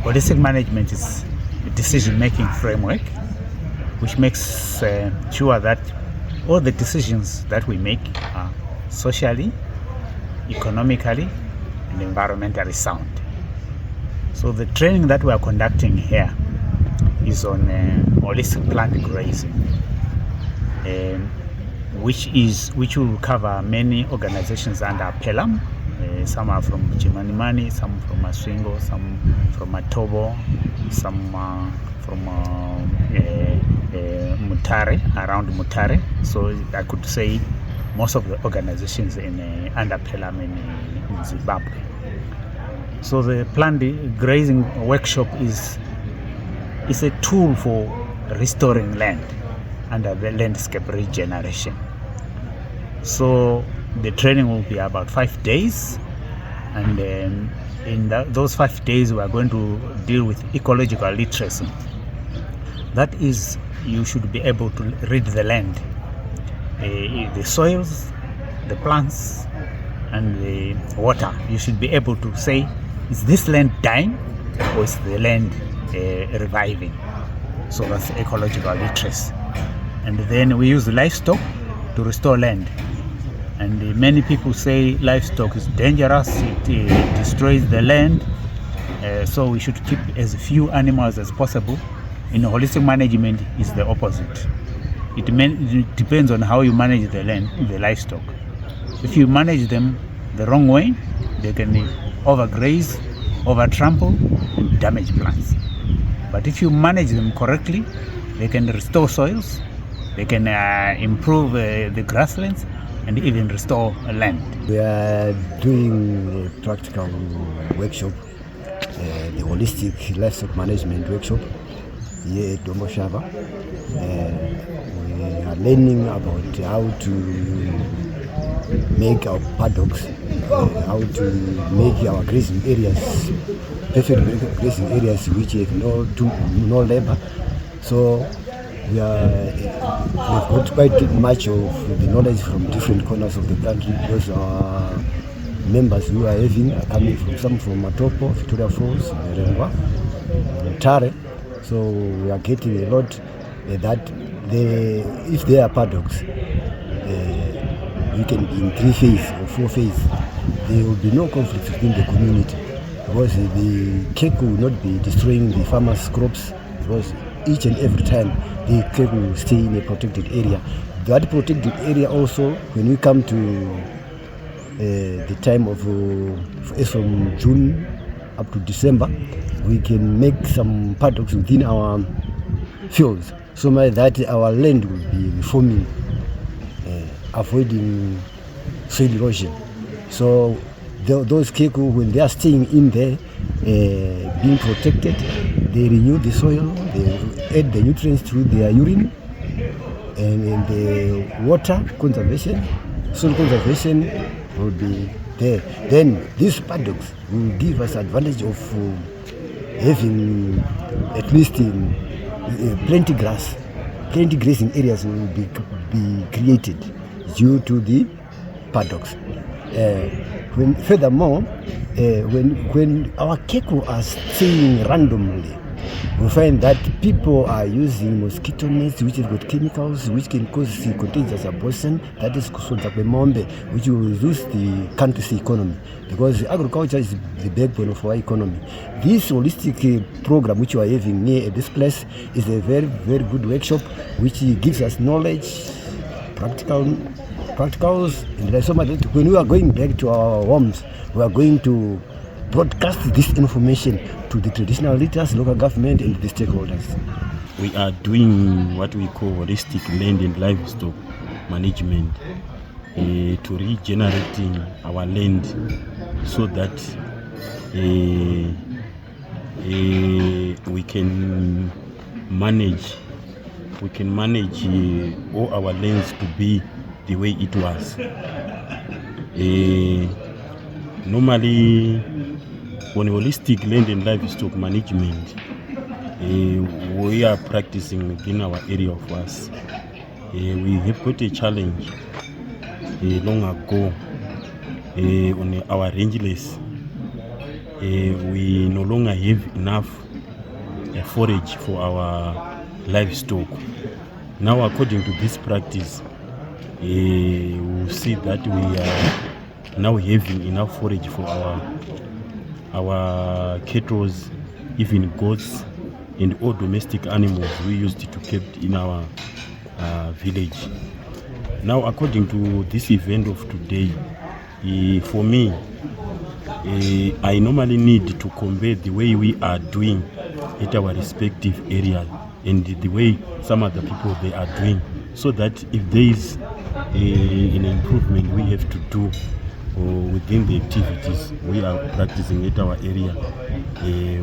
Holistic management is a decision-making framework which makes sure that all the decisions that we make are socially, economically, and environmentally sound. So the training that we are conducting here is on holistic plant grazing, which will cover many organizations under PELUM. Some are from Chimanimani, some from Aswingo, some from Atobo, some from Mutare, around Mutare. So I could say most of the organizations under PELUM in Zimbabwe. So the plant grazing workshop is a tool for restoring land under the landscape regeneration. So the training will be about 5 days, and in those 5 days we are going to deal with ecological literacy. That is, you should be able to read the land, the soils, the plants, and the water. You should be able to say, is this land dying or is the land reviving? So that's ecological literacy. And then we use livestock to restore land. And many people say livestock is dangerous, it destroys the land, so we should keep as few animals as possible. In holistic management, it's the opposite. It depends on how you manage the land, the livestock. If you manage them the wrong way, they can overgraze, overtrample, and damage plants. But if you manage them correctly, they can restore soils, they can improve the grasslands, and even restore land. We are doing a practical workshop, the holistic livestock management workshop here at Domboshava. We are learning about how to make our paddocks, how to make our grazing areas, perfect grazing areas which have no labor. So we've got quite much of the knowledge from different corners of the country, because our members who are having are coming from some from Matopo, Victoria Falls, Merengwa, Tare. So we are getting a lot that if there are paddocks, we can be in 3 phases or 4 phases. There will be no conflict within the community, because the cake will not be destroying the farmers' crops, because each and every time the cake will stay in a protected area. That protected area also, when we come to the time of from June up to December, we can make some paddocks within our fields, so that our land will be reforming, avoiding soil erosion. So those keku, when they are staying in there, being protected, they renew the soil, they add the nutrients through their urine, and the water conservation, soil conservation will be there. Then these paddocks will give us advantage of having at least plenty grass, plenty grazing areas will be created due to the paddocks. Furthermore, when our keku are staying randomly, we find that people are using mosquito nets which have got chemicals which can cause contagious abortion, that is kusonzakwemombe, which will reduce the country's economy, because agriculture is the backbone of our economy. This holistic program which we are having here at this place is a very, very good workshop which gives us knowledge, practicals, and so much. When we are going back to our homes, we are going to broadcast this information to the traditional leaders, local government, and the stakeholders. We are doing what we call holistic land and livestock management, to regenerating our land so that we can manage all our lands to be the way it was. Normally, on holistic land and livestock management, we are practicing within our area of us. We have got a challenge long ago on our rangeless. we no longer have enough forage for our livestock. Now, according to this practice, we will see that we are now having enough forage for our cattle, even goats, and all domestic animals we used to keep in our village. Now, according to this event of today, for me, I normally need to compare the way we are doing at our respective area and the way some other people they are doing, so that if there is an improvement we have to do within the activities we are practicing at our area,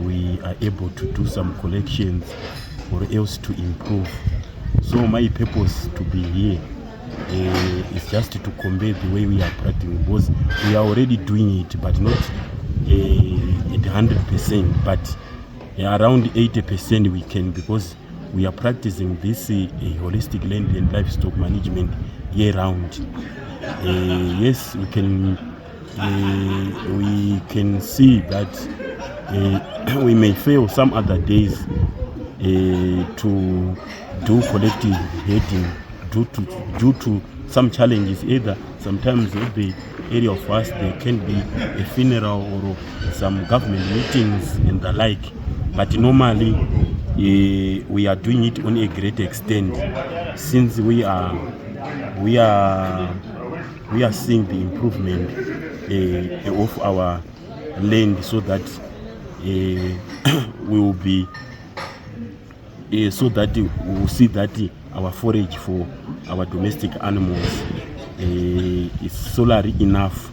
we are able to do some collections or else to improve. So my purpose to be here is just to compare the way we are practicing, because we are already doing it, but not at 100%, but around 80% we can, because we are practicing this holistic land and livestock management year round. Yes, we can see that we may fail some other days to do collective herding due to some challenges. Either sometimes in the area of us there can be a funeral or some government meetings and the like, but normally we are doing it on a great extent, since we are seeing the improvement of our land, so that we will be so that we will see that our forage for our domestic animals is solely enough